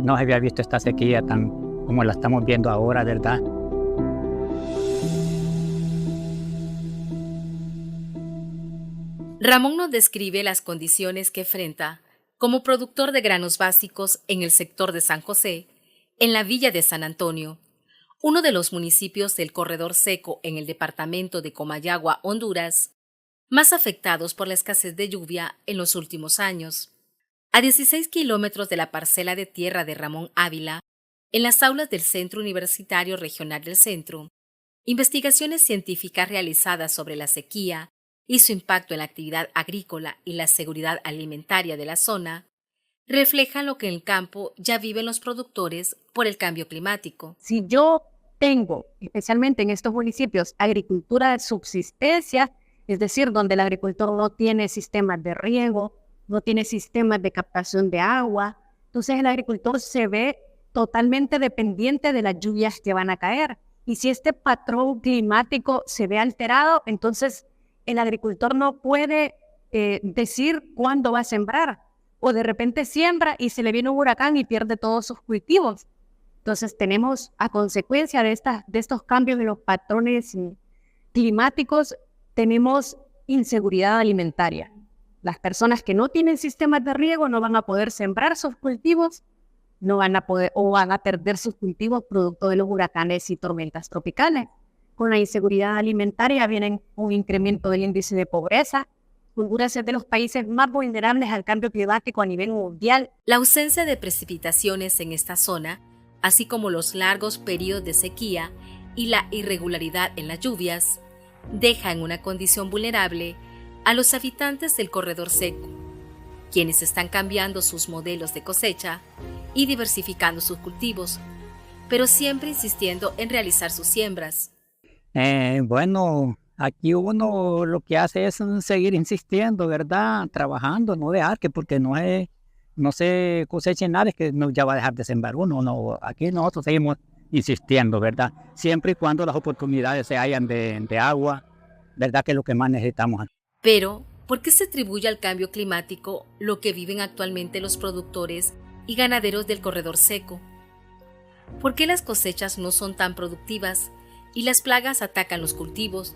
No se había visto esta sequía tan como la estamos viendo ahora, ¿verdad? Ramón nos describe las condiciones que enfrenta como productor de granos básicos en el sector de San José, en la villa de San Antonio, uno de los municipios del corredor seco en el departamento de Comayagua, Honduras, más afectados por la escasez de lluvia en los últimos años. A 16 kilómetros de la parcela de tierra de Ramón Ávila, en las aulas del Centro Universitario Regional del Centro, investigaciones científicas realizadas sobre la sequía y su impacto en la actividad agrícola y la seguridad alimentaria de la zona, reflejan lo que en el campo ya viven los productores por el cambio climático. Si yo tengo, especialmente en estos municipios, agricultura de subsistencia, es decir, donde el agricultor no tiene sistemas de riego, no tiene sistemas de captación de agua, entonces el agricultor se ve totalmente dependiente de las lluvias que van a caer. Y si este patrón climático se ve alterado, entonces el agricultor no puede decir cuándo va a sembrar, o de repente siembra y se le viene un huracán y pierde todos sus cultivos. Entonces tenemos, a consecuencia de estos cambios en los patrones climáticos, tenemos inseguridad alimentaria. Las personas que no tienen sistemas de riego no van a poder sembrar sus cultivos, no van a poder o van a perder sus cultivos producto de los huracanes y tormentas tropicales. Con la inseguridad alimentaria viene un incremento del índice de pobreza. Honduras es de los países más vulnerables al cambio climático a nivel mundial. La ausencia de precipitaciones en esta zona, así como los largos periodos de sequía y la irregularidad en las lluvias, deja en una condición vulnerable a los habitantes del corredor seco, quienes están cambiando sus modelos de cosecha y diversificando sus cultivos, pero siempre insistiendo en realizar sus siembras. Bueno, aquí uno lo que hace es seguir insistiendo, ¿verdad? Trabajando, no dejar que porque no se coseche nada, es que no, ya va a dejar de sembrar uno. No, aquí nosotros seguimos insistiendo, ¿verdad? Siempre y cuando las oportunidades se hayan de agua, ¿verdad? Que es lo que más necesitamos. Pero, ¿por qué se atribuye al cambio climático lo que viven actualmente los productores y ganaderos del corredor seco? ¿Por qué las cosechas no son tan productivas y las plagas atacan los cultivos?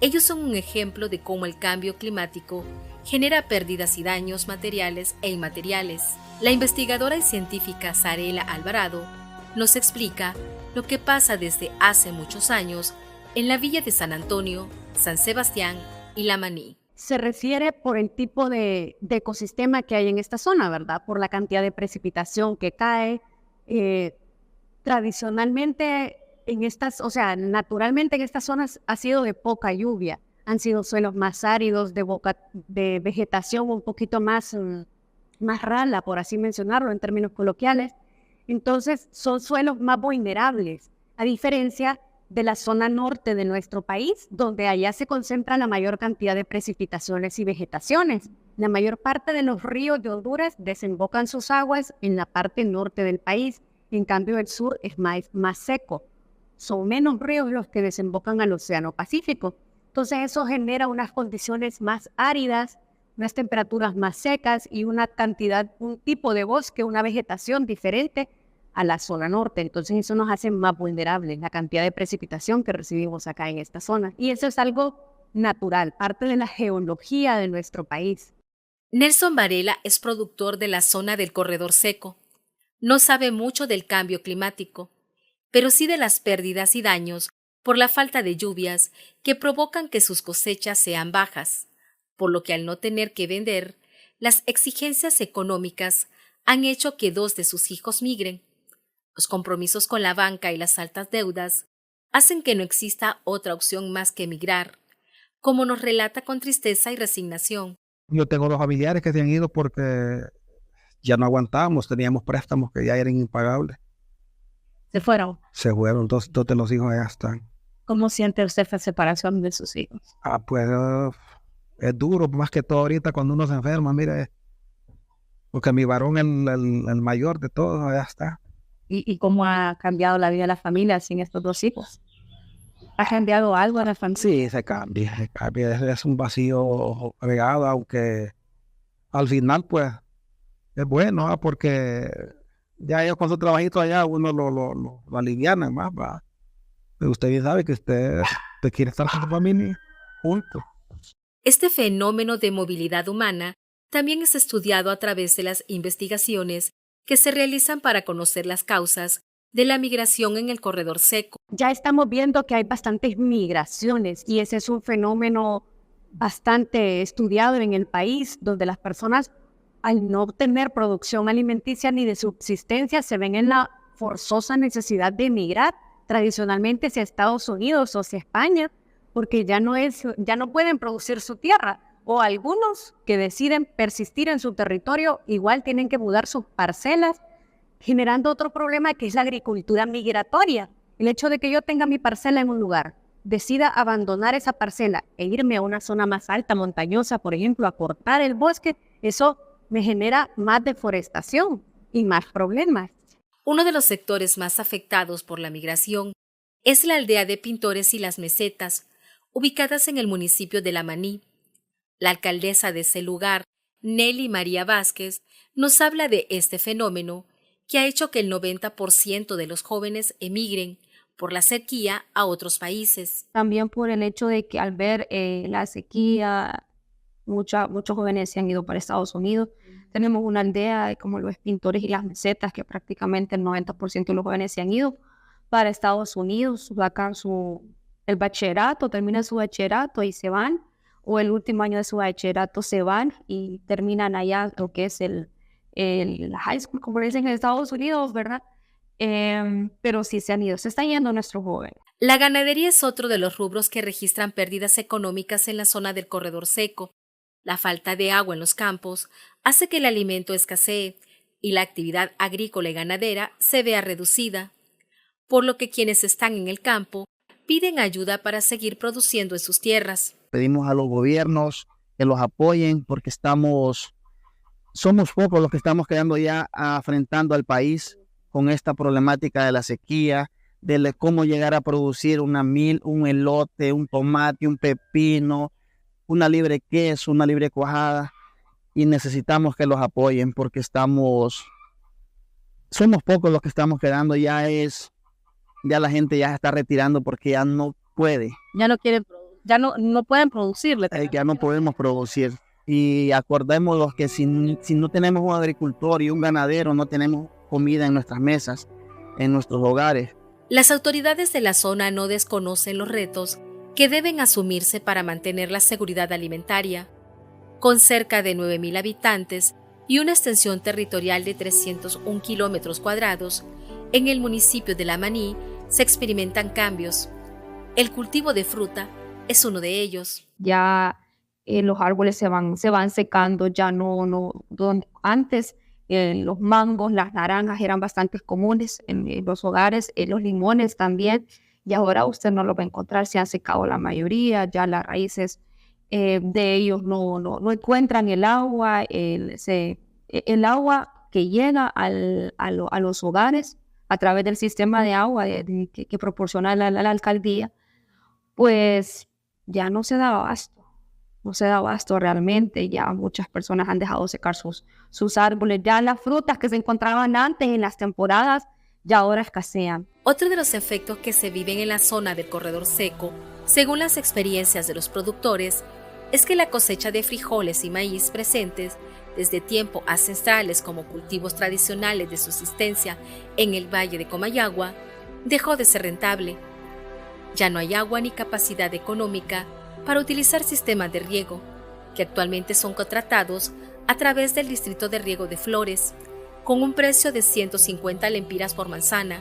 Ellos son un ejemplo de cómo el cambio climático genera pérdidas y daños materiales e inmateriales. La investigadora y científica Sarela Alvarado nos explica lo que pasa desde hace muchos años en la villa de San Antonio, San Sebastián y La Maní. Se refiere por el tipo de ecosistema que hay en esta zona, ¿verdad? Por la cantidad de precipitación que cae. Tradicionalmente naturalmente en estas zonas ha sido de poca lluvia. Han sido suelos más áridos, de vegetación un poquito más rala, por así mencionarlo en términos coloquiales. Entonces son suelos más vulnerables, a diferencia de la zona norte de nuestro país, donde allá se concentra la mayor cantidad de precipitaciones y vegetaciones. La mayor parte de los ríos de Honduras desembocan sus aguas en la parte norte del país. En cambio, el sur es más seco. Son menos ríos los que desembocan al Océano Pacífico. Entonces eso genera unas condiciones más áridas, unas temperaturas más secas y un tipo de bosque, una vegetación diferente a la zona norte. Entonces eso nos hace más vulnerables, la cantidad de precipitación que recibimos acá en esta zona. Y eso es algo natural, parte de la geología de nuestro país. Nelson Varela es productor de la zona del corredor seco. No sabe mucho del cambio climático, pero sí de las pérdidas y daños por la falta de lluvias que provocan que sus cosechas sean bajas, por lo que al no tener que vender, las exigencias económicas han hecho que 2 de sus hijos migren. Los compromisos con la banca y las altas deudas hacen que no exista otra opción más que emigrar, como nos relata con tristeza y resignación. Yo tengo 2 familiares que se han ido porque ya no aguantamos, teníamos préstamos que ya eran impagables. ¿Se fueron? Se fueron, 2 de los hijos ya están. ¿Cómo siente usted la separación de sus hijos? Pues es duro, más que todo ahorita cuando uno se enferma, mire, porque mi varón, el mayor de todos, ya está. ¿Y cómo ha cambiado la vida de la familia sin estos 2 hijos? ¿Ha cambiado algo en la familia? Sí, se cambia, es un vacío agregado, aunque al final pues es bueno, porque ya ellos con su trabajito allá, uno lo aliviana más, va. Pero usted bien sabe que usted quiere estar con su familia juntos. Este fenómeno de movilidad humana también es estudiado a través de las investigaciones que se realizan para conocer las causas de la migración en el corredor seco. Ya estamos viendo que hay bastantes migraciones y ese es un fenómeno bastante estudiado en el país, donde las personas, al no tener producción alimenticia ni de subsistencia, se ven en la forzosa necesidad de emigrar tradicionalmente hacia Estados Unidos o hacia España, porque ya no pueden producir su tierra, o algunos que deciden persistir en su territorio igual tienen que mudar sus parcelas, generando otro problema que es la agricultura migratoria. El hecho de que yo tenga mi parcela en un lugar, decida abandonar esa parcela e irme a una zona más alta, montañosa, por ejemplo, a cortar el bosque, eso me genera más deforestación y más problemas. Uno de los sectores más afectados por la migración es la aldea de Pintores y las Mesetas, ubicadas en el municipio de La Maní. La alcaldesa de ese lugar, Nelly María Vázquez, nos habla de este fenómeno que ha hecho que el 90% de los jóvenes emigren por la sequía a otros países. También por el hecho de que al ver la sequía, muchos jóvenes se han ido para Estados Unidos. Tenemos una aldea como los Pintores y las Mesetas, que prácticamente el 90% de los jóvenes se han ido para Estados Unidos, sacan el bachillerato, terminan su bachillerato y se van, o el último año de su bachillerato se van y terminan allá lo que es el high school, como dicen en Estados Unidos, ¿verdad? Pero sí se han ido, se están yendo nuestros jóvenes. La ganadería es otro de los rubros que registran pérdidas económicas en la zona del corredor seco. La falta de agua en los campos hace que el alimento escasee y la actividad agrícola y ganadera se vea reducida, por lo que quienes están en el campo piden ayuda para seguir produciendo en sus tierras. Pedimos a los gobiernos que los apoyen porque somos pocos los que estamos quedando ya afrontando al país con esta problemática de la sequía, de cómo llegar a producir una mil, un elote, un tomate, un pepino, una libre queso, una libre cuajada, y necesitamos que los apoyen porque somos pocos los que estamos quedando, ya la gente ya se está retirando porque ya no puede. Ya no quieren, no pueden producirle. Ya no podemos producir. Y acordémonos que si no tenemos un agricultor y un ganadero, no tenemos comida en nuestras mesas, en nuestros hogares. Las autoridades de la zona no desconocen los retos que deben asumirse para mantener la seguridad alimentaria. Con cerca de 9.000 habitantes y una extensión territorial de 301 kilómetros cuadrados, en el municipio de La Maní se experimentan cambios. El cultivo de fruta es uno de ellos. Ya los árboles se van secando, ya antes los mangos, las naranjas eran bastante comunes en los hogares, los limones también, y ahora usted no los va a encontrar, se han secado la mayoría, ya las raíces de ellos no encuentran el agua, el agua que llega a los hogares a través del sistema de agua que proporciona la alcaldía, pues ya no se da abasto realmente, ya muchas personas han dejado secar sus árboles, ya las frutas que se encontraban antes en las temporadas ya ahora escasean. Otro de los efectos que se viven en la zona del corredor seco, según las experiencias de los productores, es que la cosecha de frijoles y maíz presentes desde tiempos ancestrales como cultivos tradicionales de subsistencia en el valle de Comayagua dejó de ser rentable. Ya no hay agua ni capacidad económica para utilizar sistemas de riego, que actualmente son contratados a través del Distrito de Riego de Flores, con un precio de 150 lempiras por manzana,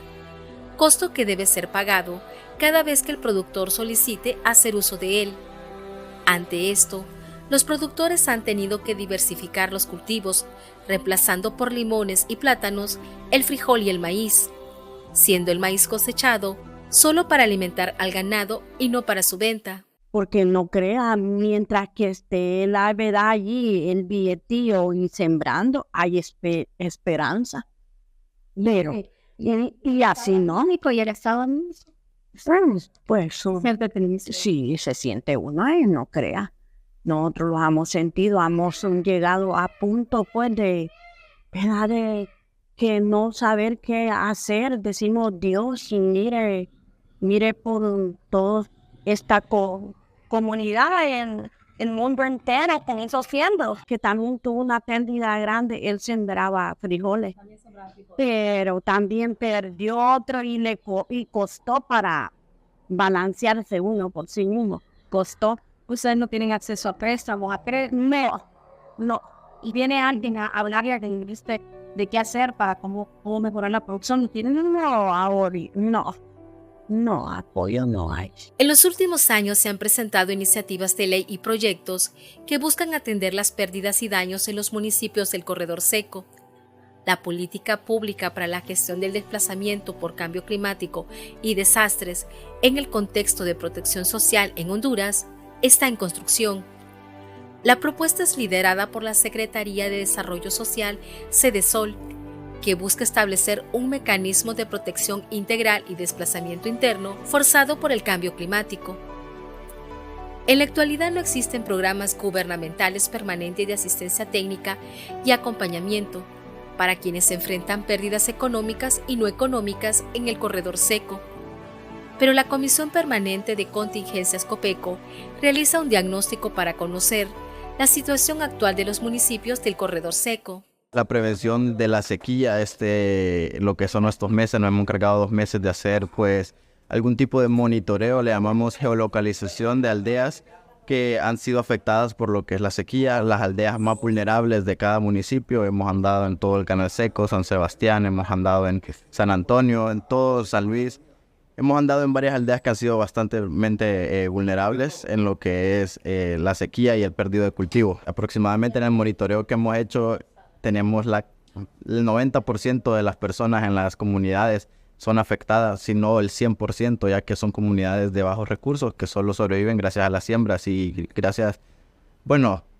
costo que debe ser pagado cada vez que el productor solicite hacer uso de él. Ante esto, los productores han tenido que diversificar los cultivos, reemplazando por limones y plátanos el frijol y el maíz, siendo el maíz cosechado solo para alimentar al ganado y no para su venta. Porque no crea, mientras que esté la verdad allí, el billetillo y sembrando, hay esperanza. Pero, y así no. Y el Estado Pues sí, se siente uno, no crea. Nosotros lo hemos sentido, hemos llegado a punto pues de que no saber qué hacer. Decimos, Dios, mire por toda esta comunidad en el mundo entero con esos siembros, que también tuvo una pérdida grande. Él sembraba frijoles, pero también perdió otro y costó para balancearse uno por sí mismo. Costó. Ustedes no tienen acceso a préstamos, No. y viene alguien a hablar de qué hacer para cómo mejorar la producción. ¿No tienen? No, apoyo no hay. En los últimos años se han presentado iniciativas de ley y proyectos que buscan atender las pérdidas y daños en los municipios del Corredor Seco. La política pública para la gestión del desplazamiento por cambio climático y desastres en el contexto de protección social en Honduras está en construcción. La propuesta es liderada por la Secretaría de Desarrollo Social, Sedesol, que busca establecer un mecanismo de protección integral y desplazamiento interno forzado por el cambio climático. En la actualidad no existen programas gubernamentales permanentes de asistencia técnica y acompañamiento para quienes se enfrentan pérdidas económicas y no económicas en el Corredor Seco. Pero la Comisión Permanente de Contingencias COPECO realiza un diagnóstico para conocer la situación actual de los municipios del Corredor Seco. La prevención de la sequía, lo que son estos meses, nos hemos encargado 2 meses de hacer pues algún tipo de monitoreo, le llamamos geolocalización de aldeas que han sido afectadas por lo que es la sequía, las aldeas más vulnerables de cada municipio. Hemos andado en todo el Canal Seco, San Sebastián, hemos andado en San Antonio, en todo San Luis. Hemos andado en varias aldeas que han sido bastante vulnerables en lo que es la sequía y el perdido de cultivo. Aproximadamente en el monitoreo que hemos hecho tenemos el 90% de las personas en las comunidades son afectadas, si no el 100%, ya que son comunidades de bajos recursos que solo sobreviven gracias a las siembras y gracias,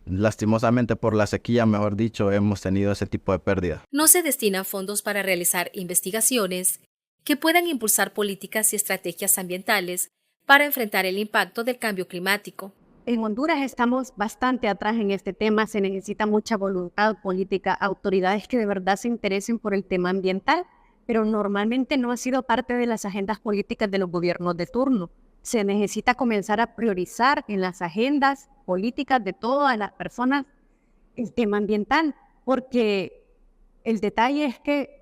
lastimosamente por la sequía, mejor dicho, hemos tenido ese tipo de pérdida. No se destinan fondos para realizar investigaciones que puedan impulsar políticas y estrategias ambientales para enfrentar el impacto del cambio climático. En Honduras estamos bastante atrás en este tema. Se necesita mucha voluntad política, autoridades que de verdad se interesen por el tema ambiental, pero normalmente no ha sido parte de las agendas políticas de los gobiernos de turno. Se necesita comenzar a priorizar en las agendas políticas de todas las personas el tema ambiental, porque el detalle es que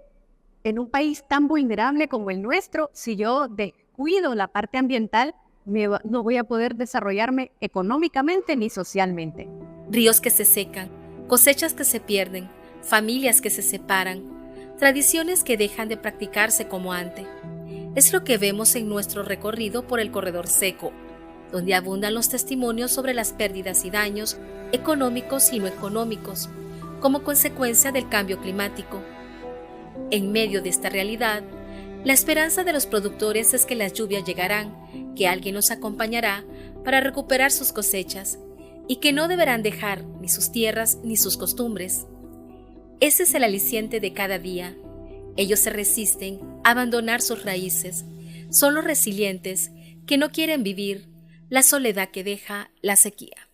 en un país tan vulnerable como el nuestro, si yo descuido la parte ambiental, no voy a poder desarrollarme económicamente ni socialmente. Ríos que se secan, cosechas que se pierden, familias que se separan, tradiciones que dejan de practicarse como antes. Es lo que vemos en nuestro recorrido por el Corredor Seco, donde abundan los testimonios sobre las pérdidas y daños económicos y no económicos, como consecuencia del cambio climático. En medio de esta realidad, la esperanza de los productores es que las lluvias llegarán, que alguien los acompañará para recuperar sus cosechas y que no deberán dejar ni sus tierras ni sus costumbres. Ese es el aliciente de cada día. Ellos se resisten a abandonar sus raíces. Son los resilientes que no quieren vivir la soledad que deja la sequía.